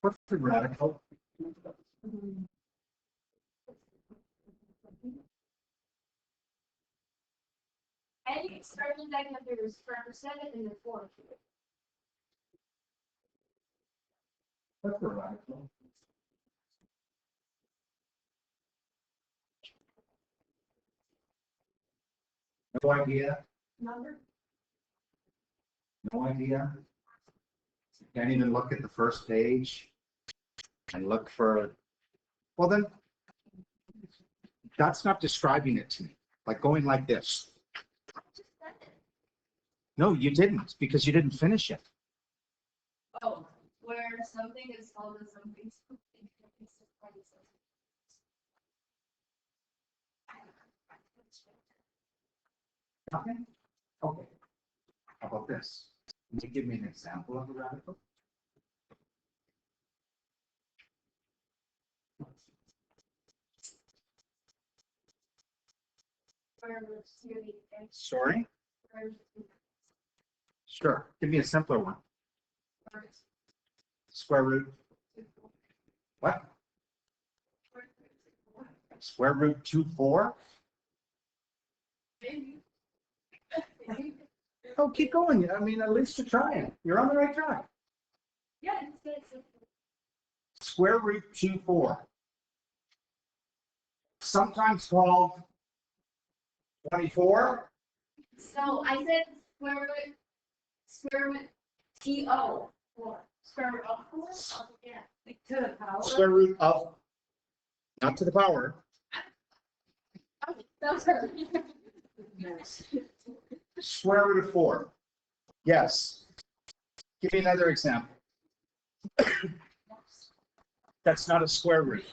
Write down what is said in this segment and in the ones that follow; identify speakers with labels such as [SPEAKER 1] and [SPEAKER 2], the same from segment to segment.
[SPEAKER 1] What's the radical?
[SPEAKER 2] Any experiment that can be represented in the form.
[SPEAKER 1] What's the radical? No idea.
[SPEAKER 2] Number?
[SPEAKER 1] No idea. Can't even look at the first page and look for, well then, that's not describing it to me. Like going like this. No, you didn't, because you didn't finish it.
[SPEAKER 2] Oh, where something is called as something.
[SPEAKER 1] Okay. Okay. How about this? Can you give me an example of a radical? Sorry? Sure. Give me a simpler one. Square root. What? Square root 2/4? Oh, keep going. I mean, at least you're trying. You're on the right track.
[SPEAKER 2] Yeah, it's
[SPEAKER 1] Square root 2/4. Sometimes called 24.
[SPEAKER 2] So I said square root TO or square root of 4. Yeah, like to the power.
[SPEAKER 1] Square root of, not to the power.
[SPEAKER 2] That's her.
[SPEAKER 1] Square root of 4. Yes. Give me another example. That's not a square root.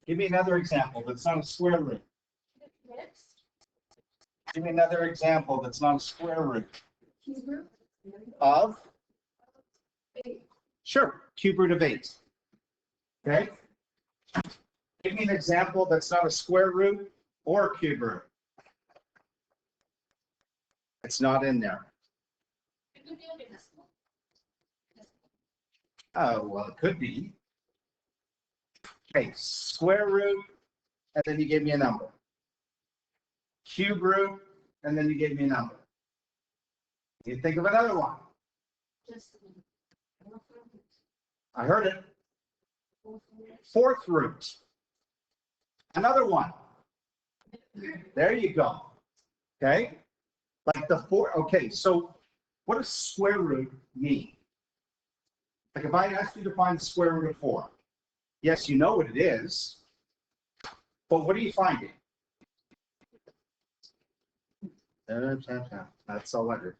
[SPEAKER 1] Give me another example that's not a square root. Give me another example that's not a square root. Of? Sure, cube root of 8. Okay? Give me an example that's not a square root or a cube root. It's not in there. Oh, well, it could be. Okay, square root, and then you gave me a number. Cube root, and then you gave me a number. You think of another one. I heard it. Fourth root. Another one. There you go. Okay? Like the four. Okay, so what does square root mean? Like if I asked you to find the square root of 4, yes, you know what it is, but what are you finding? That's all I heard.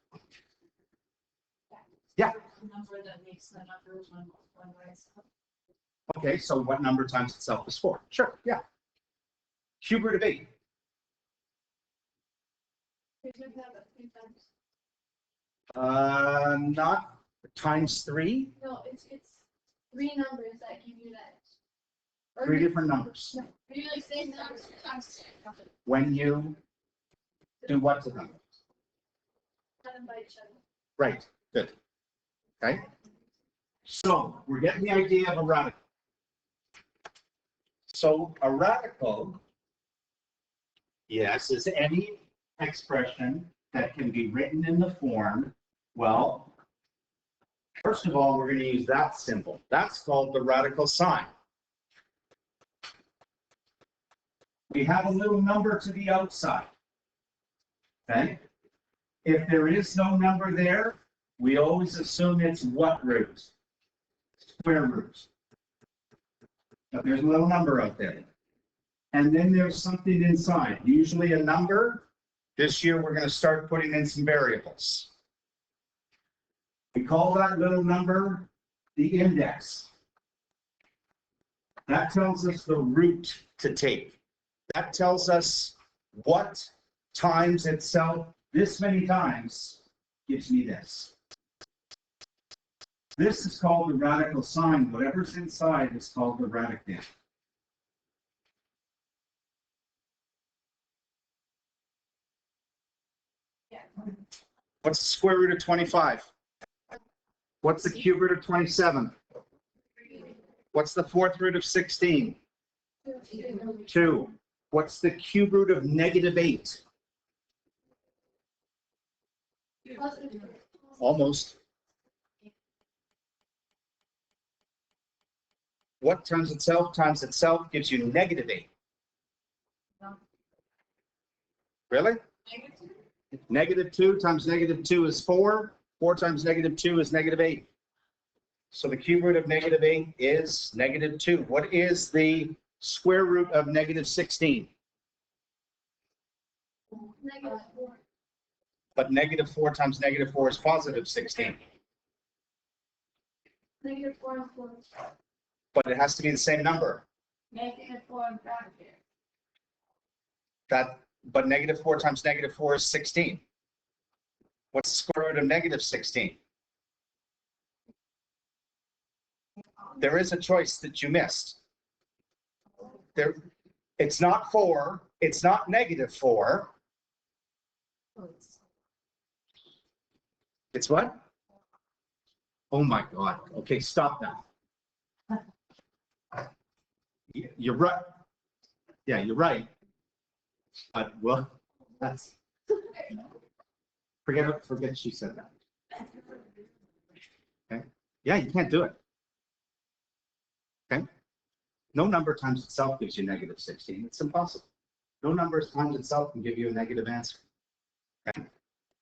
[SPEAKER 1] Yeah.
[SPEAKER 2] Number that makes the number one by itself.
[SPEAKER 1] Okay, so what number times itself is 4? Sure, yeah. Cube root of 8. Not times 3.
[SPEAKER 2] No, it's 3 numbers that give you that. Or
[SPEAKER 1] 3 different numbers.
[SPEAKER 2] No, you like same numbers times
[SPEAKER 1] When you do what to them?
[SPEAKER 2] by each other.
[SPEAKER 1] Right, good. Okay. So we're getting the idea of a radical. So a radical, yes, is any expression that can be written in the form, well, first of all, we're going to use that symbol. That's called the radical sign. We have a little number to the outside. Okay? If there is no number there, we always assume it's what root? Square root. But there's a little number out there. And then there's something inside, usually a number. This year we're going to start putting in some variables. We call that little number the index. That tells us the root to take. That tells us what times itself this many times gives me this. This is called the radical sign. Whatever's inside is called the radicand.
[SPEAKER 2] Yeah.
[SPEAKER 1] What's the square root of 25? What's the cube root of 27? What's the fourth root of 16? 2. What's the cube root of -8? Almost. What times itself gives you -8? Really? -2 times -2 is 4. 4 times -2 is -8. So the cube root of -8 is -2. What is the square root of -16? But -4 times -4 is +16.
[SPEAKER 2] -4 and 4.
[SPEAKER 1] But it has to be the same number.
[SPEAKER 2] -4 and 5 here.
[SPEAKER 1] But -4 times -4 is 16. What's the square root of -16? There is a choice that you missed. It's not 4. It's not -4. It's what? Oh my God. Okay, stop that. You're right. Yeah, you're right. But well, that's forget she said that. Okay. Yeah, you can't do it. Okay. No number times itself gives you -16. It's impossible. No number times itself can give you a negative answer. Okay.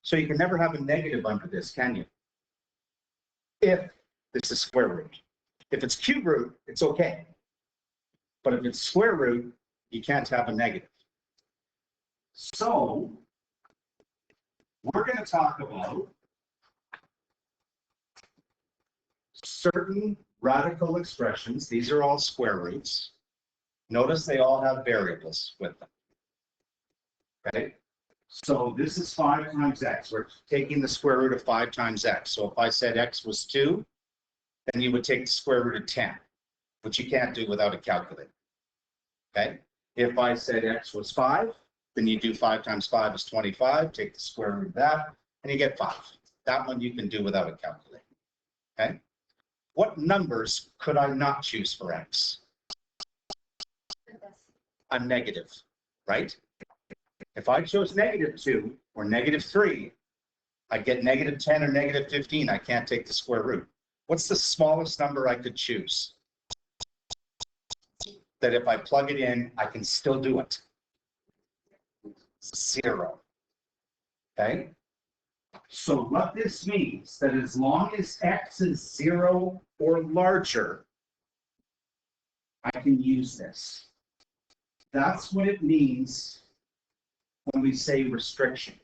[SPEAKER 1] So you can never have a negative under this, can you? If this is square root. If it's cube root, it's okay. But if it's square root, you can't have a negative. So we're going to talk about certain radical expressions. These are all square roots. Notice they all have variables with them. Okay? So this is 5 times x. We're taking the square root of 5 times x. So if I said x was 2, then you would take the square root of 10, which you can't do without a calculator. Okay? If I said x was 5, then you do 5 times 5 is 25, take the square root of that, and you get 5. That one you can do without a calculator. Okay? What numbers could I not choose for x? A negative, right? If I chose -2 or -3, I get -10 or -15. I can't take the square root. What's the smallest number I could choose? That if I plug it in, I can still do it. 0. Okay? So what this means, that as long as x is 0 or larger, I can use this. That's what it means when we say restriction.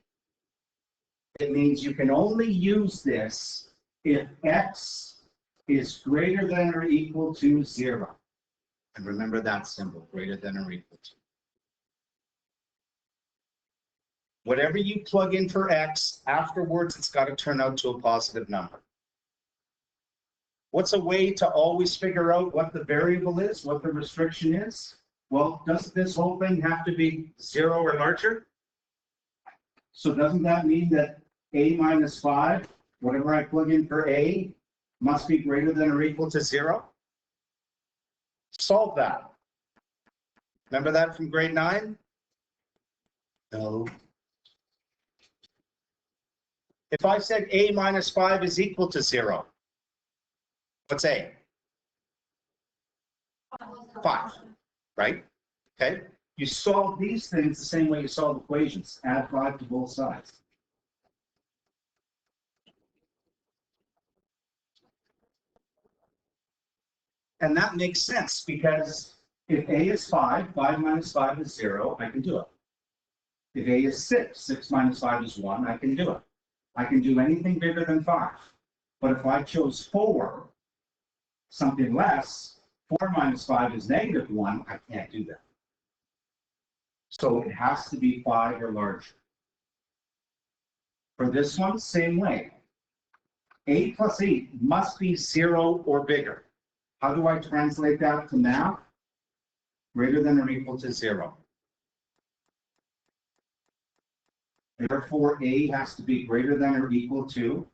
[SPEAKER 1] It means you can only use this if x is greater than or equal to 0. And remember that symbol, greater than or equal to. Whatever you plug in for x, afterwards it's got to turn out to a positive number. What's a way to always figure out what the variable is, what the restriction is? Well, doesn't this whole thing have to be 0 or larger? So doesn't that mean that a minus 5, whatever I plug in for a, must be greater than or equal to 0? Solve that. Remember that from grade 9? No. If I said a minus 5 is equal to 0, what's a? 5, right? Okay. You solve these things the same way you solve equations. Add 5 to both sides. And that makes sense because if a is 5, 5 minus 5 is 0, I can do it. If a is 6, 6 minus 5 is 1, I can do it. I can do anything bigger than 5. But if I chose 4, something less, 4 minus 5 is -1, I can't do that. So it has to be 5 or larger. For this one, same way. A plus 8 must be 0 or bigger. How do I translate that to math? Greater than or equal to 0. Therefore, A has to be greater than or equal to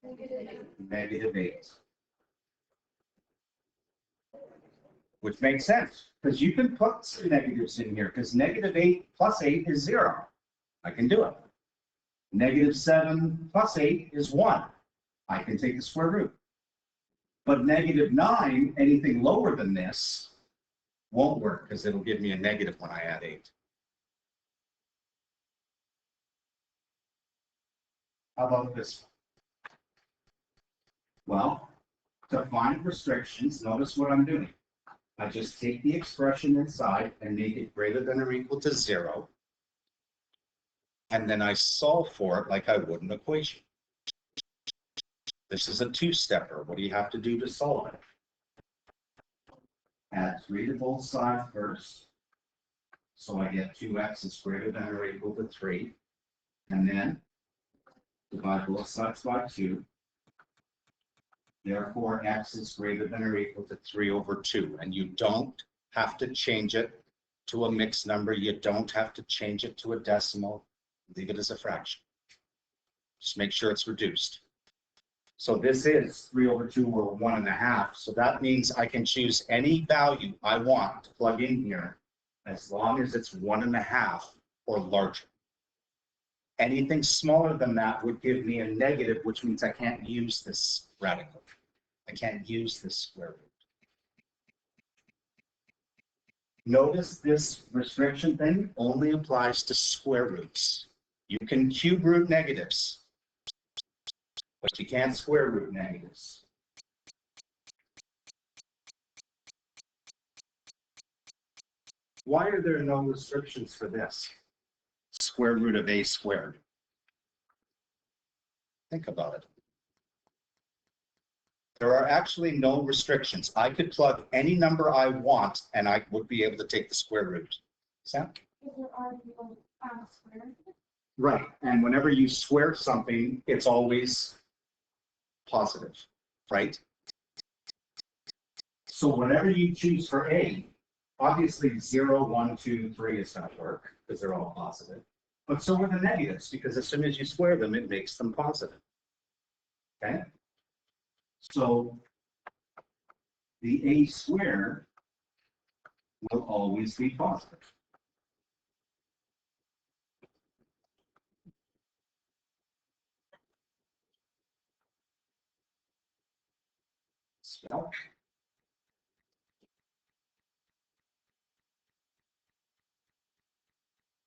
[SPEAKER 1] -8. Which makes sense, because you can put some negatives in here, because -8 plus 8 is 0. I can do it. -7 plus 8 is 1. I can take the square root. But -9, anything lower than this, won't work, because it'll give me a negative when I add 8. How about this one? Well, to find restrictions, notice what I'm doing. I just take the expression inside and make it greater than or equal to 0. And then I solve for it like I would an equation. This is a two-stepper. What do you have to do to solve it? Add 3 to both sides first. So I get 2x is greater than or equal to 3. And then divide both sides by 2. Therefore, x is greater than or equal to 3 over 2. And you don't have to change it to a mixed number. You don't have to change it to a decimal. Leave it as a fraction. Just make sure it's reduced. So this is 3 over 2 or 1.5. So that means I can choose any value I want to plug in here as long as it's 1.5 or larger. Anything smaller than that would give me a negative, which means I can't use this radical. I can't use this square root. Notice this restriction thing only applies to square roots. You can cube root negatives, but you can't square root negatives. Why are there no restrictions for this? Square root of a squared. Think about it. There are actually no restrictions. I could plug any number I want and I would be able to take the square root. Sam? Right, and whenever you square something, it's always positive, right? So whatever you choose for A, obviously 0, 1, 2, 3 is going to work because they're all positive. But so are the negatives, because as soon as you square them, it makes them positive. Okay? So the A squared will always be positive. Spell.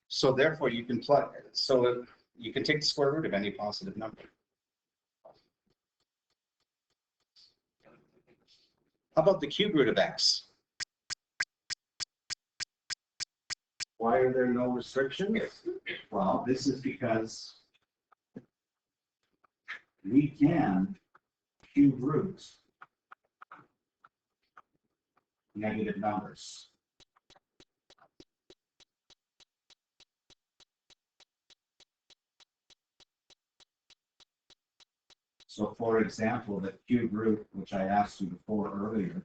[SPEAKER 1] So therefore you can plug, so you can take the square root of any positive number. How about the cube root of x? Why are there no restrictions? Well, this is because we can cube root negative numbers. So for example, the cube root, which I asked you before earlier,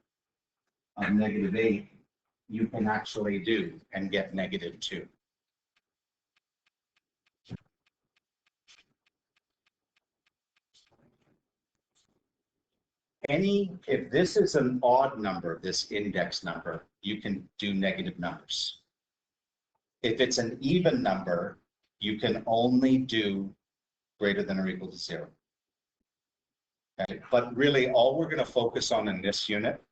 [SPEAKER 1] of -8, you can actually do and get -2. If this is an odd number, this index number, you can do negative numbers. If it's an even number, you can only do greater than or equal to 0. Okay? But really, all we're going to focus on in this unit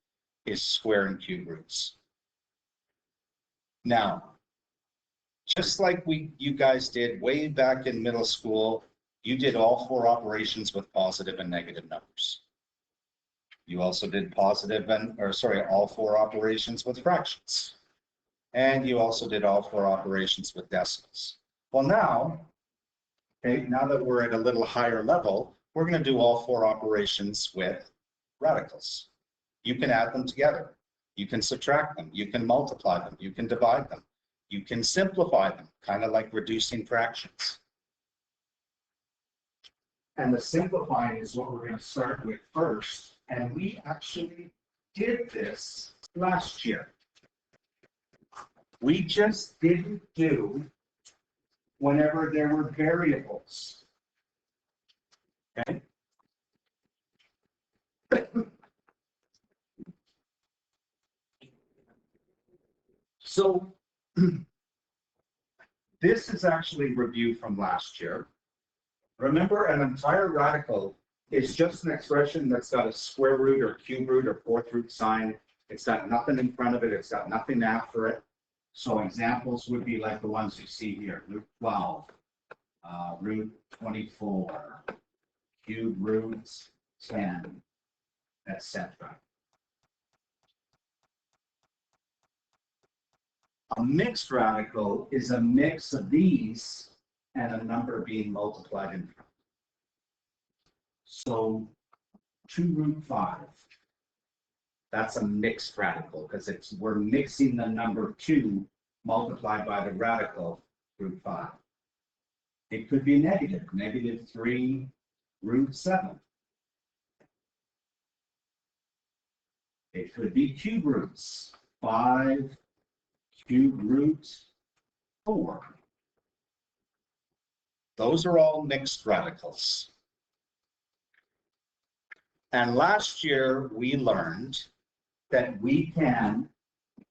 [SPEAKER 1] is square and cube roots. Now, just like you guys did way back in middle school, you did all 4 operations with positive and negative numbers. You also did all 4 operations with fractions. And you also did all 4 operations with decimals. Well, now that we're at a little higher level, we're going to do all 4 operations with radicals. You can add them together. You can subtract them. You can multiply them. You can divide them. You can simplify them, kind of like reducing fractions. And the simplifying is what we're going to start with first. And we actually did this last year. We just didn't do whenever there were variables. Okay? So this is actually review from last year. Remember, an entire radical is just an expression that's got a square root or cube root or fourth root sign. It's got nothing in front of it. It's got nothing after it. So examples would be like the ones you see here, root 12, root 24, cube root 10, etc. A mixed radical is a mix of these and a number being multiplied in front. So 2 root 5, that's a mixed radical because we're mixing the number 2 multiplied by the radical root 5. It could be negative, negative 3 root 7. It could be cube roots, 5 cube root 4. Those are all mixed radicals. And last year we learned that we can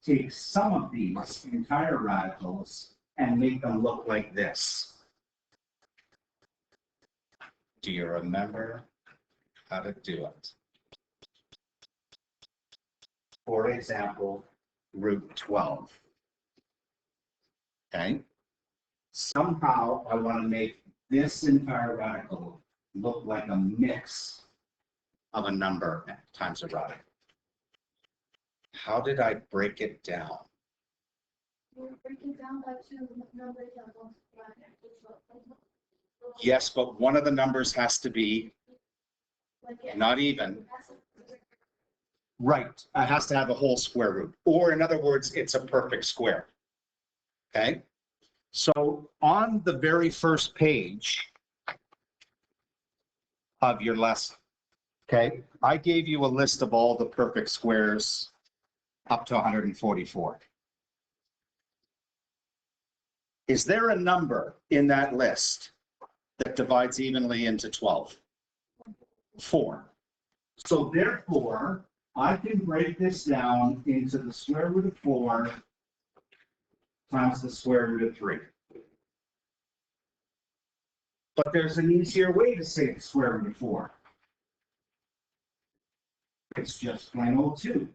[SPEAKER 1] take some of these entire radicals and make them look like this. Do you remember how to do it? For example, root 12. Okay? Somehow I want to make this entire radical look like a mix of a number times a radical. How did I break it down?
[SPEAKER 2] You break it down by 2 numbers that multiply.
[SPEAKER 1] Yes, but one of the numbers has to be not even. Right, it has to have a whole square root, or in other words, it's a perfect square. Okay, so on the very first page of your lesson, okay, I gave you a list of all the perfect squares up to 144. Is there a number in that list that divides evenly into 12? 4. So therefore, I can break this down into the square root of 4 times the square root of 3. But there's an easier way to say the square root of 4. It's just plain old 2.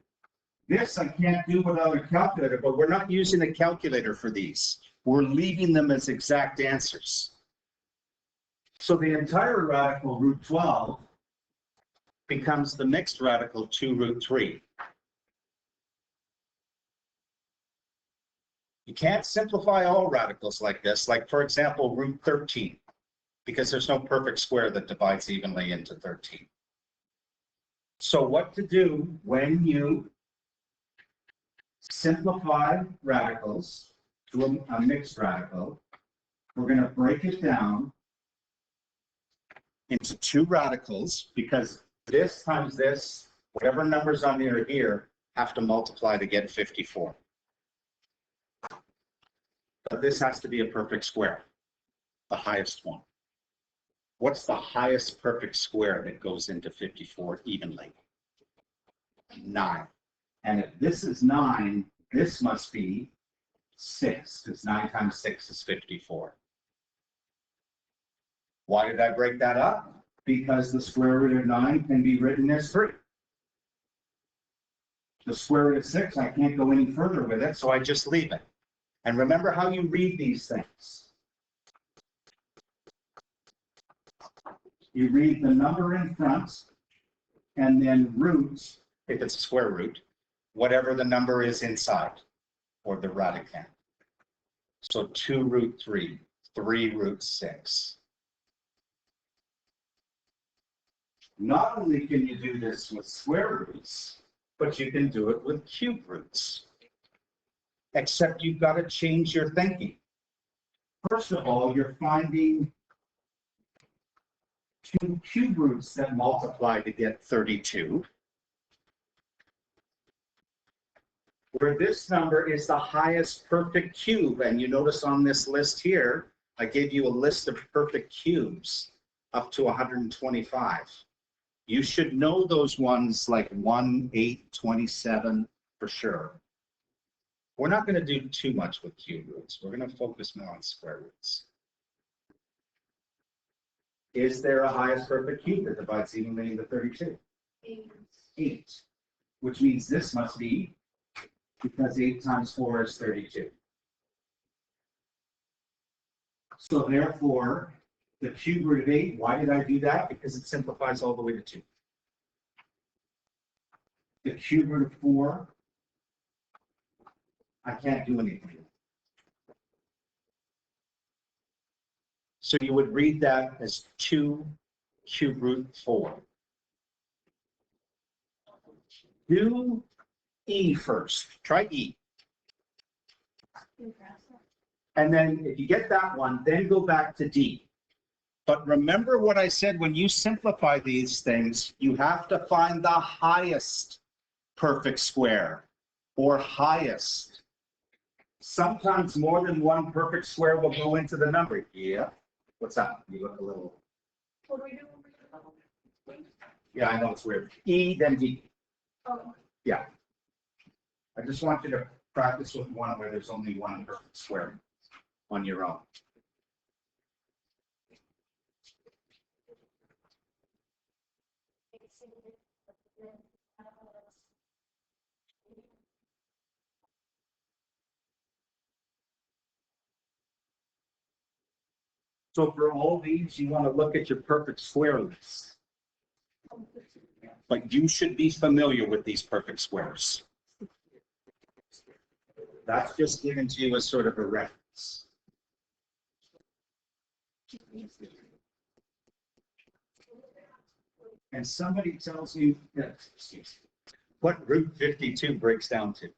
[SPEAKER 1] This I can't do without a calculator, but we're not using a calculator for these. We're leaving them as exact answers. So the entire radical root 12 becomes the mixed radical 2 root 3. You can't simplify all radicals like this, like for example, root 13, because there's no perfect square that divides evenly into 13. So what to do when you simplify radicals to a mixed radical, we're going to break it down into 2 radicals because this times this, whatever numbers on here have to multiply to get 54. But this has to be a perfect square, the highest one. What's the highest perfect square that goes into 54 evenly? 9. And if this is 9, this must be 6, because 9 times 6 is 54. Why did I break that up? Because the square root of 9 can be written as 3. The square root of 6, I can't go any further with it, so I just leave it. And remember how you read these things. You read the number in front, and then roots, if it's a square root, whatever the number is inside, or the radicand. So 2 root 3, 3 root 6. Not only can you do this with square roots, but you can do it with cube roots. Except you've got to change your thinking. First of all, you're finding 2 cube roots that multiply to get 32. Where this number is the highest perfect cube, and you notice on this list here,
[SPEAKER 3] I gave you a list of perfect cubes up to 125. You should know those ones like 1, 8, 27 for sure. We're not going to do too much with cube roots. We're going to focus more on square roots. Is there a highest perfect cube that divides evenly into 32? 8, which means this must be, because 8 times 4 is 32. So therefore, the cube root of 8, why did I do that? Because it simplifies all the way to 2. The cube root of 4, I can't do anything. So you would read that as 2 cube root 4. Do E first. Try E. And then if you get that one, then go back to D. But remember what I said, when you simplify these things, you have to find the highest perfect square or highest. Sometimes more than one perfect square will go into the number. Yeah. What's that? You look a little.
[SPEAKER 2] What do we do?
[SPEAKER 3] Yeah, I know it's weird. E, then D.
[SPEAKER 2] Oh.
[SPEAKER 3] Yeah. I just want you to practice with one where there's only one perfect square on your own. So for all these, you want to look at your perfect square list. But you should be familiar with these perfect squares. That's just given to you as sort of a reference. And somebody tells you, what root 52 breaks down to?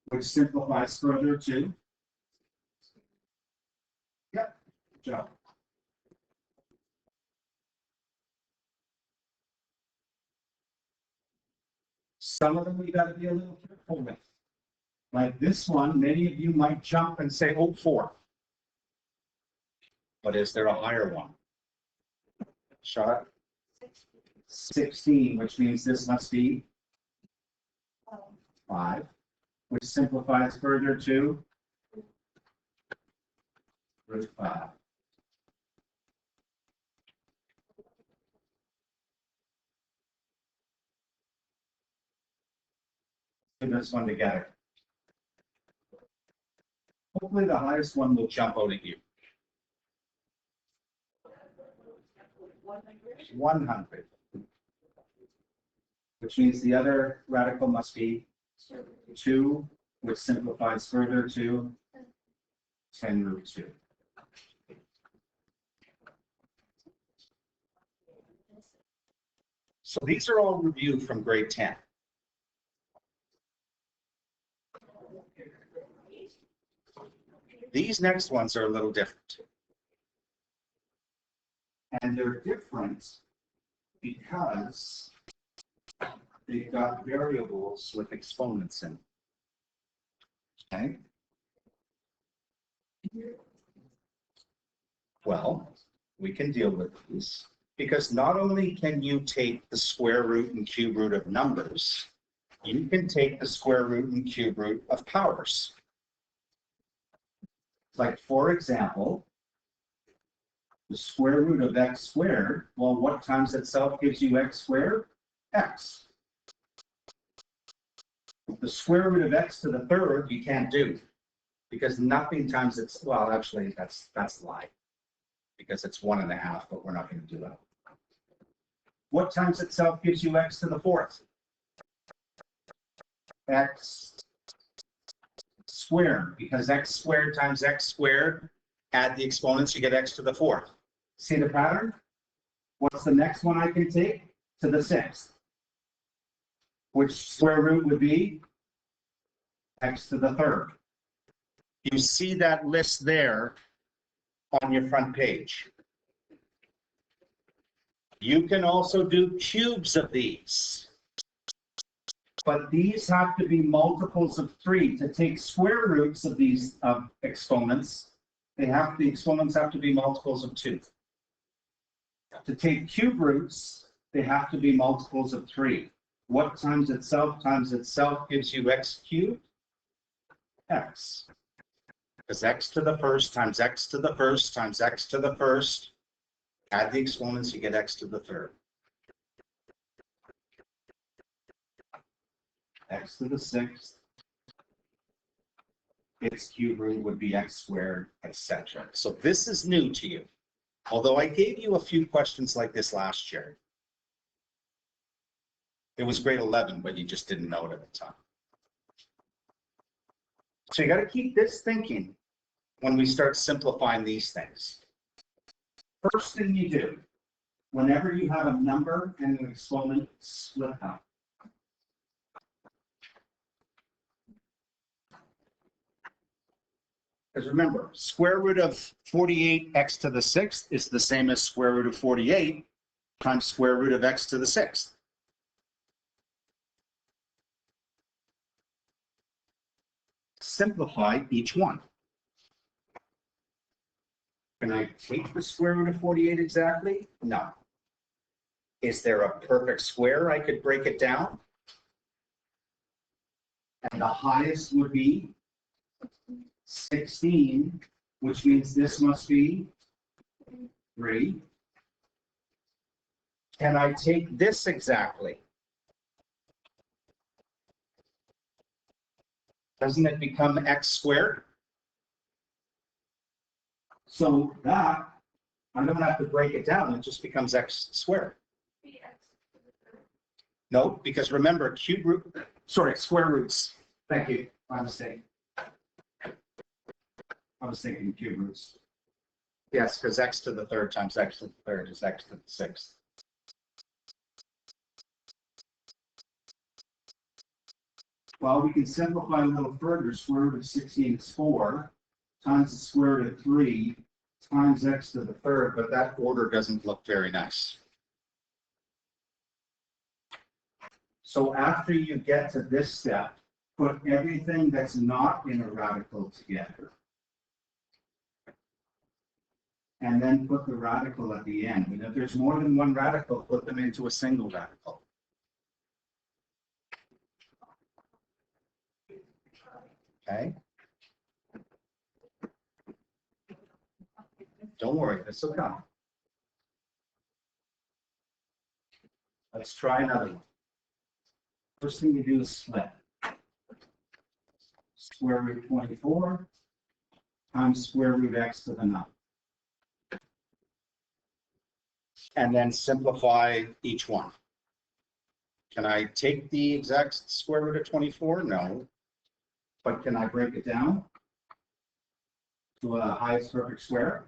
[SPEAKER 3] Which simplifies further to? Yep, good job. Some of them we got to be a little careful with. Like this one, many of you might jump and say, oh, 4. But is there a higher one? Shot 16, which means this must be 5, which simplifies further to root 5. Put this one together. Hopefully the highest one will jump out at you. 100. Which means the other radical must be 2, which simplifies further to 10 root 2. So these are all reviewed from grade 10. These next ones are a little different. And they're different because they've got variables with exponents in them. Okay. Well, we can deal with these because not only can you take the square root and cube root of numbers, you can take the square root and cube root of powers. Like, for example, the square root of x squared, well, what times itself gives you x squared? X. The square root of x to the third, you can't do, because nothing times it's, well, actually, that's a lie, because it's 1.5, but we're not going to do that. What times itself gives you x to the fourth? X squared, because x squared times x squared, add the exponents, you get x to the fourth. See the pattern? What's the next one I can take? To the 6th. Which square root would be x to the 3rd. You see that list there on your front page. You can also do cubes of these.
[SPEAKER 1] But these have to be multiples of 3. To take square roots of these exponents, the exponents have to be multiples of 2. To take cube roots, they have to be multiples of 3. What times itself gives you x cubed? X. Because x to the first times x to the first times x to the first. Add the exponents, you get x to the third. X to the sixth. Its cube root would be x squared, etc. So this is new to you. Although I gave you a few questions like this last year. It was grade 11, but you just didn't know it at the time. So you got to keep this thinking when we start simplifying these things. First thing you do, whenever you have a number and an exponent, split up. Because remember, square root of 48x to the sixth is the same as square root of 48 times square root of x to the sixth. Simplify each one. Can I take the square root of 48 exactly? No. Is there a perfect square I could break it down? And the highest would be 16, which means this must be 3. Can I take this exactly? Doesn't it become x squared? So that, I don't have to break it down, it just becomes x squared. No, because remember, square roots. Thank you, my mistake. I was thinking cube roots. Yes, because x to the third times x to the third is x to the sixth. Well, we can simplify a little further. Square root of 16 is 4 times the square root of 3 times x to the third, but that order doesn't look very nice. So after you get to this step, put everything that's not in a radical together. And then put the radical at the end. And if there's more than one radical, put them into a single radical. Okay? Don't worry, this will come. Let's try another one. First thing you do is split. Square root 24 times square root x to the 9. And then simplify each one. Can I take the exact square root of 24? No. But can I break it down to a highest perfect square?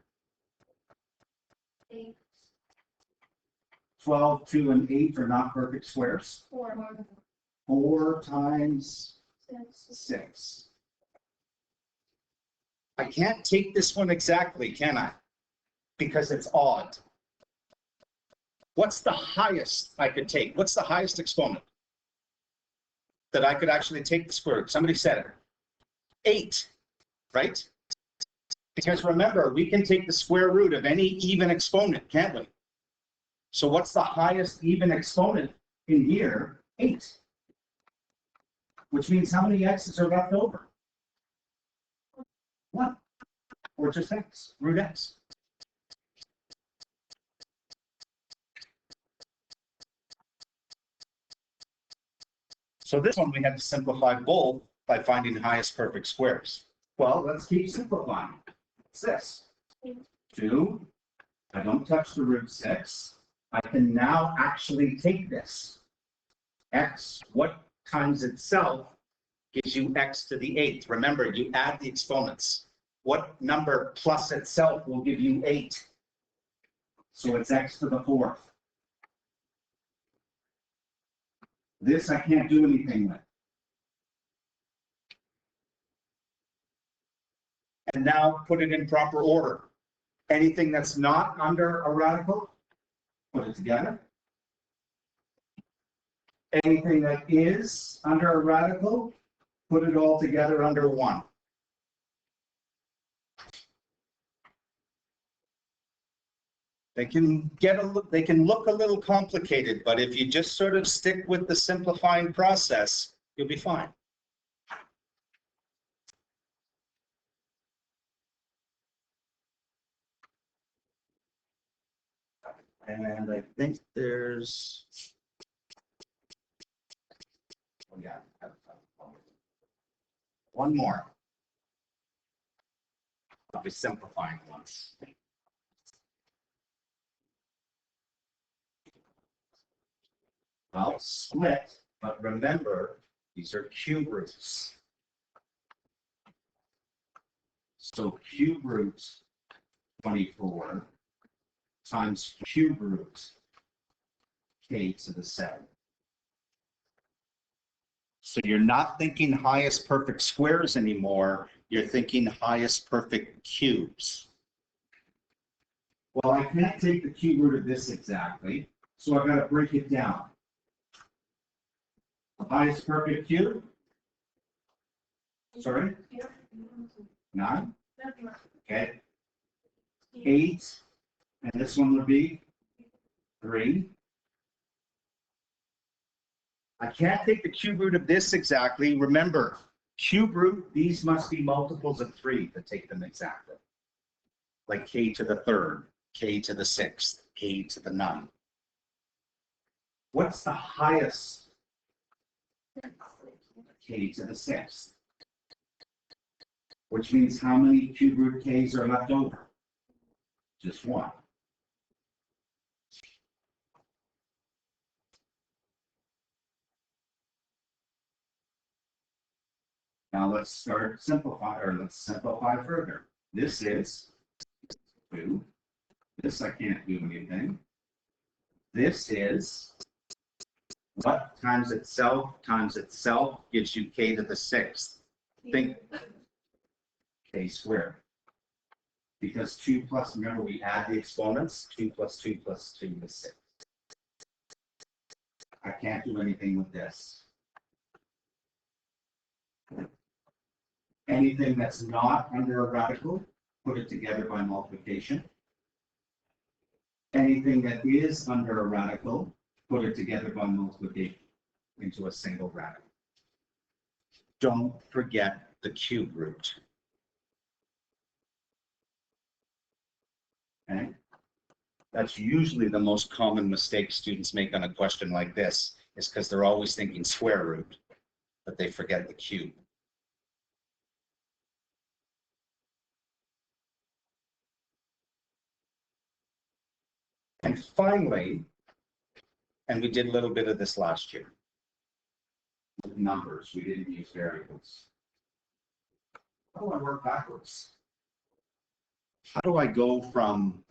[SPEAKER 2] 8.
[SPEAKER 1] 12, 2, and 8 are not perfect squares.
[SPEAKER 2] 4.
[SPEAKER 1] 4 times 6. I can't take this one exactly, can I? Because it's odd. What's the highest I could take? What's the highest exponent that I could actually take the square root? Somebody said it. 8, right? Because remember, we can take the square root of any even exponent, can't we? So what's the highest even exponent in here? 8. Which means how many x's are left over? 1. Or just x, root x. So this one we had to simplify both by finding the highest perfect squares. Well, let's keep simplifying. What's this? 2. I don't touch the root 6. I can now actually take this. X, what times itself gives you x to the 8th. Remember, you add the exponents. What number plus itself will give you 8? So it's x to the 4th. This I can't do anything with. And now put it in proper order. Anything that's not under a radical, put it together.
[SPEAKER 3] Anything that is under a radical, put it all together under 1. They can they can look a little complicated, but if you just sort of stick with the simplifying process, you'll be fine. And I think there's, oh yeah, one more. I'll be simplifying once. Well, split, but remember, these are cube roots. So cube root 24 times cube root k to the 7. So you're not thinking highest perfect squares anymore, you're thinking highest perfect cubes. Well, I can't take the cube root of this exactly, so I've got to break it down. The highest perfect cube? Sorry? 9? Okay. 8, and this one would be 3. I can't take the cube root of this exactly. Remember, cube root, these must be multiples of 3 to take them exactly. Like k to the 3rd, k to the 6th, k to the 9th. What's the highest? K to the 6th. Which means how many cube root k's are left over? Just 1. Now let's start simplify, or let's simplify further. This is 2. This I can't do anything. This is what times itself gives you k to the 6th. Think k squared. Because 2 plus, remember we add the exponents, 2 plus 2 plus 2 is 6. I can't do anything with this. Anything that's not under a radical, put it together by multiplication. Anything that is under a radical, put it together by multiplication into a single radical. Don't forget the cube root. Okay? That's usually the most common mistake students make on a question like this, is because they're always thinking square root, but they forget the cube. And finally, and we did a little bit of this last year, with numbers, we didn't use variables. How do I work backwards? How do I go from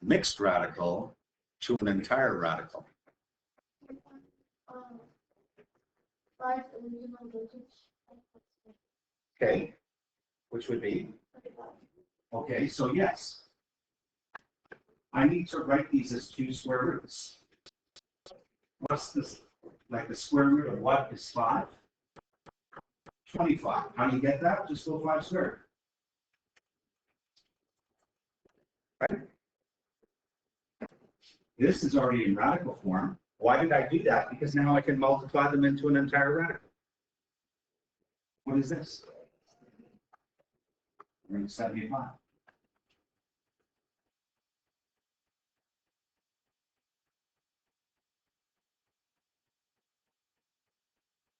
[SPEAKER 3] mixed radical to an entire radical?
[SPEAKER 2] 5 original digits.
[SPEAKER 3] Okay, which would be? Okay, so yes. I need to write these as 2 square roots. What's this? Like the square root of what is 5? 25. How do you get that? Just go 5 squared. Right? This is already in radical form. Why did I do that? Because now I can multiply them into an entire radical. What is this? 75.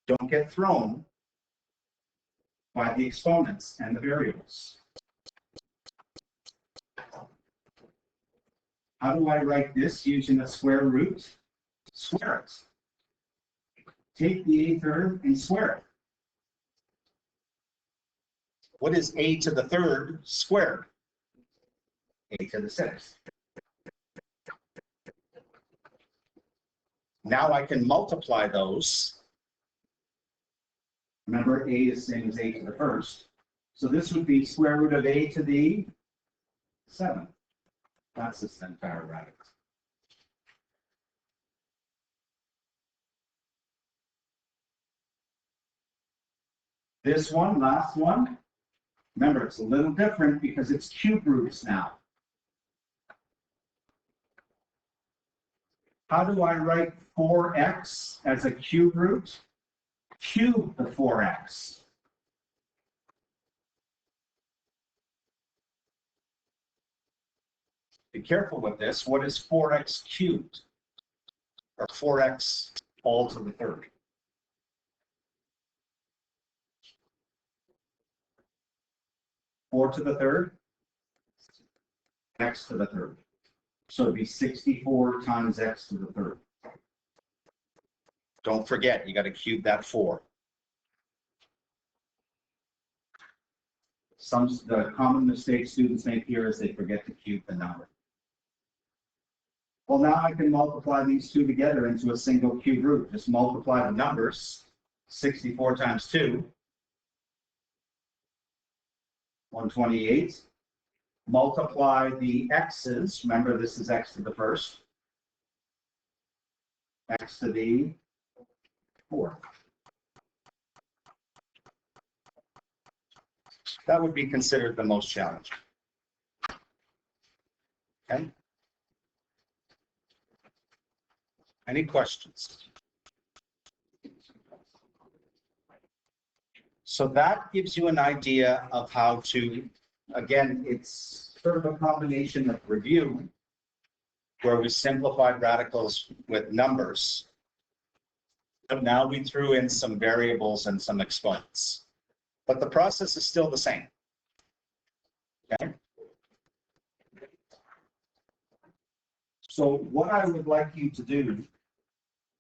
[SPEAKER 3] Don't get thrown by the exponents and the variables. How do I write this using a square root? Square it. Take the a third and square it. What is a to the 3rd squared? A to the 6th. Now I can multiply those. Remember, a is the same as a to the 1st. So this would be square root of a to the 7th. That's this entire radical.
[SPEAKER 1] This one, last one, remember, it's a little different because it's cube roots now. How do I write 4x as a cube root? Cube the 4x. Be careful with this. What is 4x cubed? Or 4x all to the third? Four to the third, x to the third. So it'd be 64 times x to the third. Don't forget, you got to cube that 4. The common mistake students make here is they forget to cube the number. Well, now I can multiply these two together into a single cube root. Just multiply the numbers. 64 times 2. 128. Multiply the x's. Remember, this is x to the first. X to the fourth. That would be considered the most challenging. Okay. Any questions? So that gives you an idea of how to, again, it's sort of a combination of review, where we simplified radicals with numbers, but now we threw in some variables and some exponents. But the process is still the same. Okay. So what I would like you to do